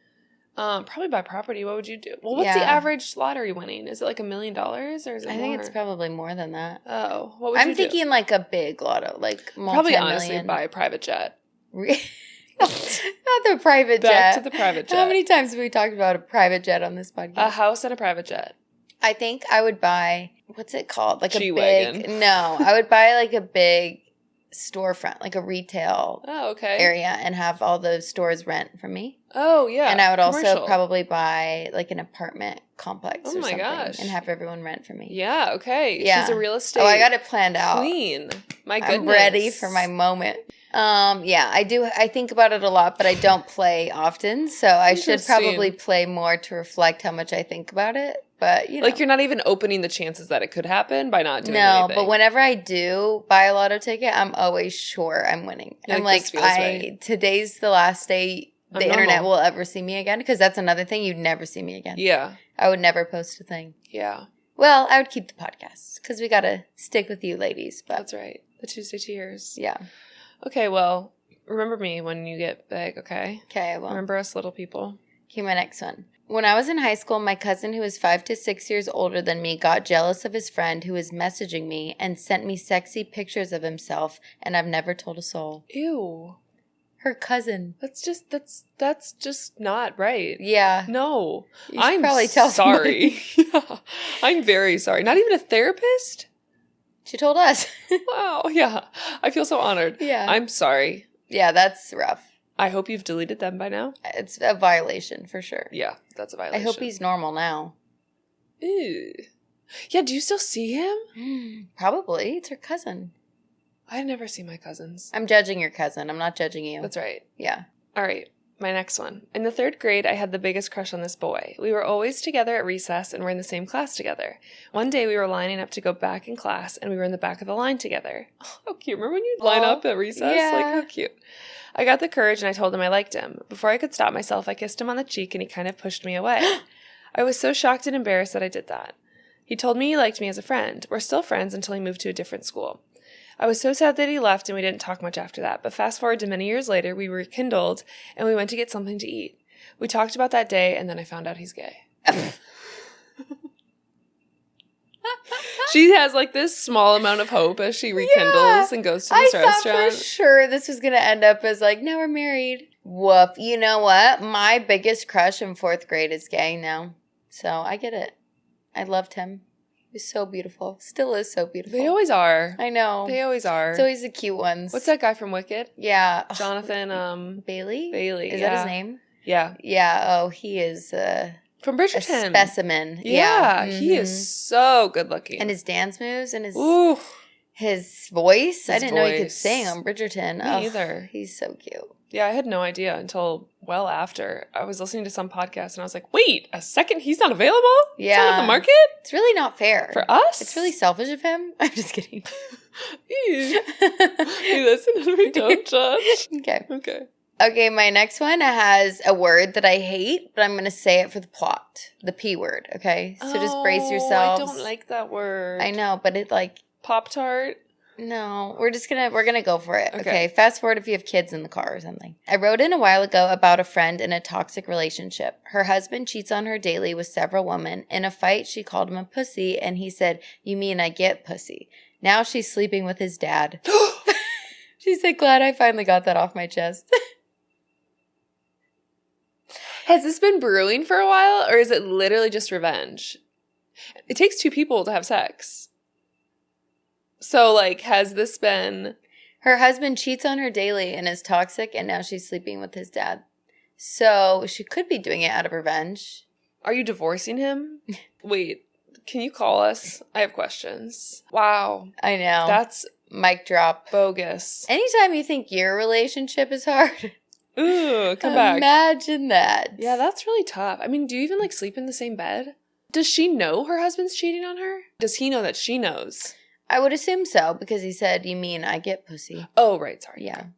probably by property, what would you do? Well, what's the average lottery winning? Is it, like, $1 million, or is it more? I think it's probably more than that. Oh. What would you do? I'm thinking, like, a big lotto, like multi-million. Probably, honestly, buy a private jet. Not the private jet. Back to the private jet. How many times have we talked about a private jet on this podcast? A house and a private jet. I think I would buy, what's it called? Like G-Wagon. a big, no, I would buy like a big storefront, like a retail area, and have all those stores rent from me. Oh, yeah. And I would also probably buy like an apartment complex or something. Gosh. And have everyone rent from me. Yeah, okay. Yeah. She's a real estate I got it planned out. queen. My goodness. I'm ready for my moment. Yeah, I do. I think about it a lot, but I don't play often. So I should probably play more to reflect how much I think about it. But, you know. Like, you're not even opening the chances that it could happen by not doing anything. No, but whenever I do buy a lotto ticket, I'm always sure I'm winning. I'm like, today's the last day the internet will ever see me again. Because that's another thing. You'd never see me again. Yeah. I would never post a thing. Yeah. Well, I would keep the podcast. Because we got to stick with you ladies. But that's right. The Tuesday Tears. Yeah. Okay, well, remember me when you get big, okay? Okay, I will. Remember us little people. Okay, my next one. When I was in high school, my cousin, who is 5 to 6 years older than me, got jealous of his friend who was messaging me and sent me sexy pictures of himself, and I've never told a soul. Ew. Her cousin. That's just not right. Yeah. No. I'm probably tell sorry. Yeah. I'm very sorry. Not even a therapist? She told us. Wow. Yeah. I feel so honored. Yeah. I'm sorry. Yeah, that's rough. I hope you've deleted them by now. It's a violation for sure. Yeah, that's a violation. I hope he's normal now. Ew. Yeah, do you still see him? Probably. It's her cousin. I never see my cousins. I'm judging your cousin. I'm not judging you. That's right. Yeah. All right. My next one. In the 3rd grade, I had the biggest crush on this boy. We were always together at recess and were in the same class together. One day we were lining up to go back in class and we were in the back of the line together. Oh, how cute. Remember when you'd line up at recess? Yeah. Like, how cute. I got the courage and I told him I liked him. Before I could stop myself, I kissed him on the cheek and he kind of pushed me away. I was so shocked and embarrassed that I did that. He told me he liked me as a friend. We're still friends until he moved to a different school. I was so sad that he left and we didn't talk much after that, but fast forward to many years later, we rekindled and we went to get something to eat. We talked about that day and then I found out he's gay. She has like this small amount of hope as she rekindles and goes to this restaurant. I thought for sure this was going to end up as like, now we're married. Whoop. You know what? My biggest crush in 4th grade is gay now. So I get it. I loved him. He's so beautiful. Still is so beautiful. They always are. I know. They always are. It's always the cute ones. What's that guy from Wicked? Yeah. Jonathan, Bailey? Bailey. Is that his name? Yeah. Yeah. Oh, he is from Bridgerton. A specimen. Yeah. He is so good looking. And his dance moves and his voice. I didn't know he could sing on Bridgerton. Me either. He's so cute. Yeah, I had no idea until well after. I was listening to some podcast and I was like, wait a second, he's not available? Yeah. He's not on the market? It's really not fair. For us? It's really selfish of him. I'm just kidding. You listen and we don't judge. Okay. Okay, my next one has a word that I hate, but I'm going to say it for the plot. The P word, okay? So just brace yourselves. I don't like that word. I know, but it like... Pop-Tart? No, we're gonna go for it. Okay. Fast forward if you have kids in the car or something. I wrote in a while ago about a friend in a toxic relationship. Her husband cheats on her daily with several women. In a fight, she called him a pussy, and he said, "You mean I get pussy?" Now she's sleeping with his dad. She said, "Glad I finally got that off my chest." Has this been brewing for a while, or is it literally just revenge? It takes two people to have sex. So, like, has this been... Her husband cheats on her daily and is toxic, and now she's sleeping with his dad. So, she could be doing it out of revenge. Are you divorcing him? Wait, can you call us? I have questions. Wow. I know. That's... Mic drop. Bogus. Anytime you think your relationship is hard... Ooh, come back. Imagine that. Yeah, that's really tough. I mean, do you even, like, sleep in the same bed? Does she know her husband's cheating on her? Does he know that she knows? I would assume so, because he said, "You mean I get pussy?" Oh, right. Sorry. Yeah.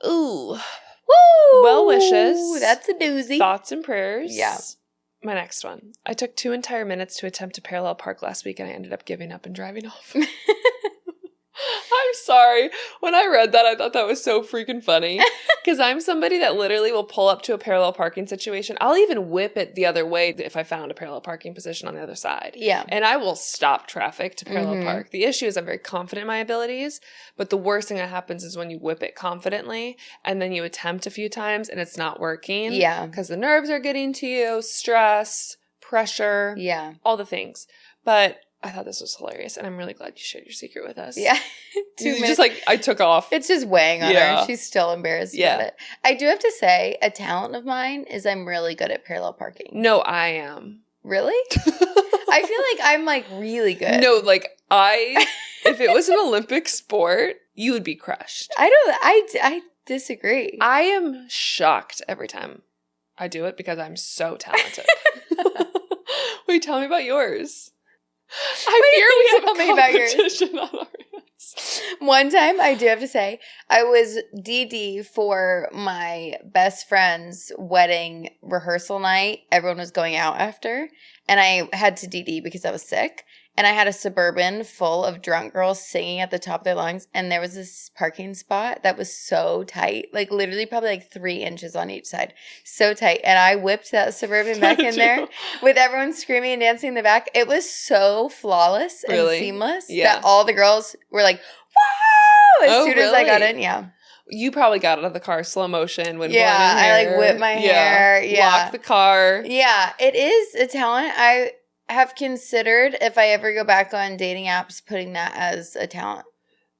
Ooh. Woo! Well wishes. That's a doozy. Thoughts and prayers. Yeah. My next one. I took 2 entire minutes to attempt to parallel park last week, and I ended up giving up and driving off. I'm sorry. When I read that, I thought that was so freaking funny. Because I'm somebody that literally will pull up to a parallel parking situation. I'll even whip it the other way if I found a parallel parking position on the other side. Yeah. And I will stop traffic to parallel park. The issue is I'm very confident in my abilities. But the worst thing that happens is when you whip it confidently and then you attempt a few times and it's not working. Yeah. Because the nerves are getting to you, stress, pressure. Yeah. All the things. But... I thought this was hilarious, and I'm really glad you shared your secret with us. Yeah. 2 minutes. Just like, I took off. It's just weighing on her. She's still embarrassed about it. I do have to say, a talent of mine is I'm really good at parallel parking. No, I am. Really? I feel like I'm, like, really good. No, like, if it was an Olympic sport, you would be crushed. I disagree. I am shocked every time I do it because I'm so talented. Wait, tell me about yours. I fear we have a competition on our hands. One time, I do have to say, I was DD for my best friend's wedding rehearsal night. Everyone was going out after, and I had to DD because I was sick. And I had a Suburban full of drunk girls singing at the top of their lungs. And there was this parking spot that was so tight. Like literally probably like 3 inches on each side. So tight. And I whipped that Suburban back in there with everyone screaming and dancing in the back. It was so flawless and seamless that all the girls were like, wow! As soon as I got in, You probably got out of the car slow motion when blowing hair. I like whipped my hair. Yeah. Locked the car. Yeah. It is a talent. I have considered, if I ever go back on dating apps, putting that as a talent.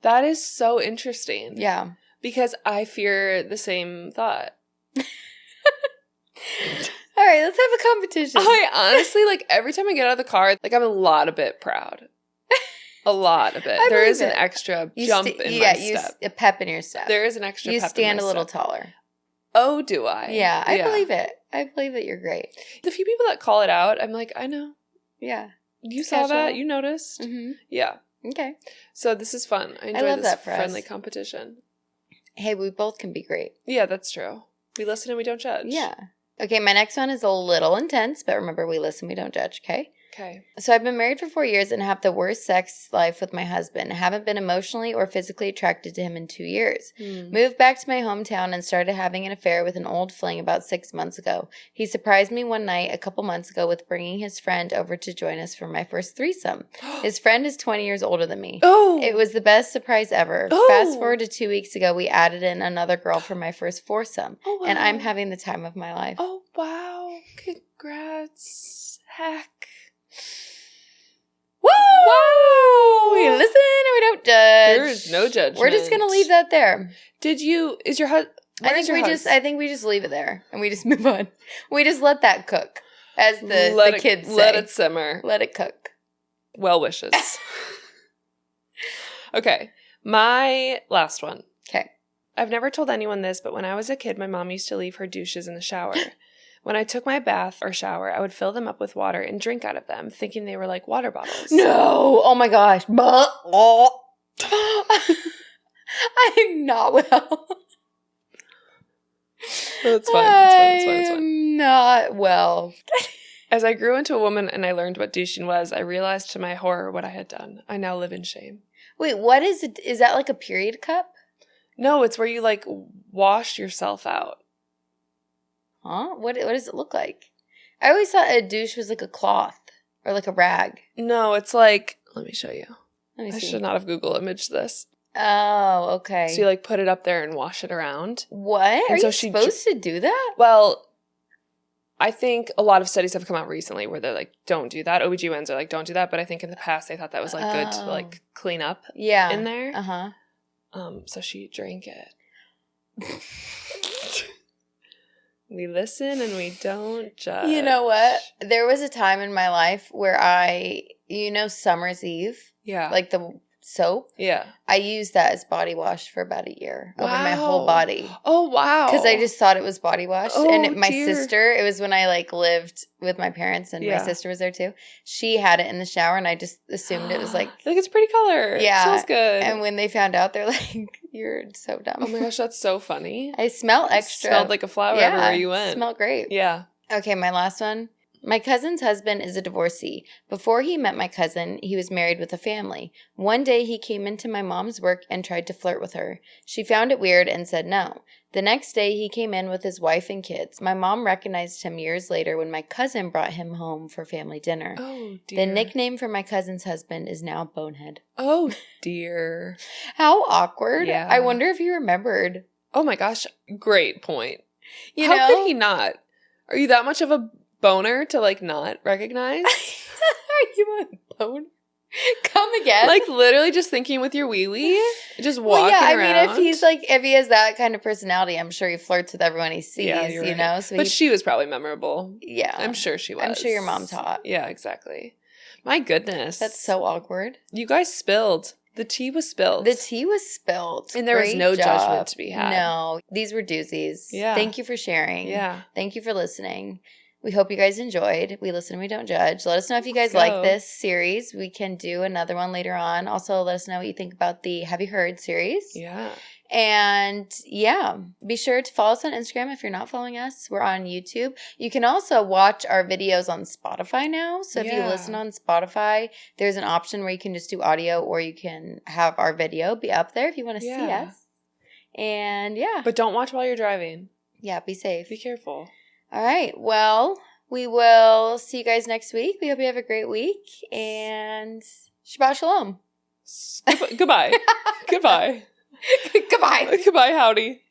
That is so interesting. Yeah. Because I fear the same thought. All right, let's have a competition. I honestly, like, every time I get out of the car, like, I'm a lot of bit proud. A lot of it. There is an extra jump in my step. A pep in your step. There is an extra pep in my step. You stand a little taller. Oh, do I? Yeah, I believe it. I believe that you're great. The few people that call it out, I'm like, I know. Yeah. You saw that? You noticed? Mm-hmm. Yeah. Okay. So this is fun. I enjoy this friendly competition. Hey, we both can be great. Yeah, that's true. We listen and we don't judge. Yeah. Okay, my next one is a little intense, but remember, we listen, we don't judge, okay? Okay. So I've been married for 4 years and have the worst sex life with my husband. I haven't been emotionally or physically attracted to him in 2 years. Moved back to my hometown and started having an affair with an old fling about 6 months ago. He surprised me one night a couple months ago with bringing his friend over to join us for my first threesome. His friend is 20 years older than me. Oh! It was the best surprise ever. Oh. Fast forward to 2 weeks ago, we added in another girl for my first foursome. Oh, wow. And I'm having the time of my life. Oh, wow. Congrats. Heck. Woo! Woo! We listen and we don't judge. There is no judgment. We're just gonna leave that there. Is your husband? I think we just leave it there and we just move on. We just let that cook, as the kids say. Let it simmer. Let it cook. Well wishes. Okay, my last one. Okay. I've never told anyone this, but when I was a kid, my mom used to leave her douches in the shower. When I took my bath or shower, I would fill them up with water and drink out of them, thinking they were like water bottles. No! Oh my gosh. I'm not well. It's fine. I'm not well. As I grew into a woman and I learned what douching was, I realized to my horror what I had done. I now live in shame. Wait, what is it? Is that like a period cup? No, it's where you like wash yourself out. Huh? What does it look like? I always thought a douche was like a cloth or like a rag. No, it's like, let me show you. Let me see. I should not have Google imaged this. Oh, okay. So you like put it up there and wash it around. What? Are you supposed to do that? Well, I think a lot of studies have come out recently where they're like, don't do that. OBGYNs are like, don't do that. But I think in the past they thought that was like good to like clean up in there. So she drank it. We listen and we don't judge. You know what? There was a time in my life where Summer's Eve? Yeah. Like the soap? Yeah. I used that as body wash for about a year over my whole body. Oh, wow. Because I just thought it was body wash. Oh, and my sister, it was when I like lived with my parents and my sister was there too. She had it in the shower and I just assumed it was like it's a pretty color. Yeah. It smells good. And when they found out, they're like, you're so dumb. Oh my gosh, that's so funny. I smell extra. It smelled like a flower everywhere you went. Smelled great. Yeah. Okay, my last one. My cousin's husband is a divorcee. Before he met my cousin, he was married with a family. One day he came into my mom's work and tried to flirt with her. She found it weird and said no. The next day he came in with his wife and kids. My mom recognized him years later when my cousin brought him home for family dinner. Oh, dear. The nickname for my cousin's husband is now Bonehead. Oh, dear. How awkward. Yeah. I wonder if he remembered. Oh my gosh, great point. How could he not? Are you that much of a boner to like not recognize? Are you a boner? Come again. Like literally just thinking with your wee-wee? Just walking around? I mean, if he has that kind of personality, I'm sure he flirts with everyone he sees, you know? So but she was probably memorable. Yeah. I'm sure she was. I'm sure your mom's hot. Yeah, exactly. My goodness. That's so awkward. You guys spilled. The tea was spilled. The tea was spilled. And there was no judgment to be had. No. These were doozies. Yeah. Thank you for sharing. Yeah. Thank you for listening. We hope you guys enjoyed. We listen and we don't judge. Let us know if you guys like this series. We can do another one later on. Also, let us know what you think about the Have You Heard series. Yeah. And be sure to follow us on Instagram if you're not following us. We're on YouTube. You can also watch our videos on Spotify now. So if you listen on Spotify, there's an option where you can just do audio or you can have our video be up there if you want to see us. And But don't watch while you're driving. Yeah, be safe. Be careful. All right. Well, we will see you guys next week. We hope you have a great week. And Shabbat Shalom. Goodbye. Goodbye. Goodbye. Goodbye, howdy.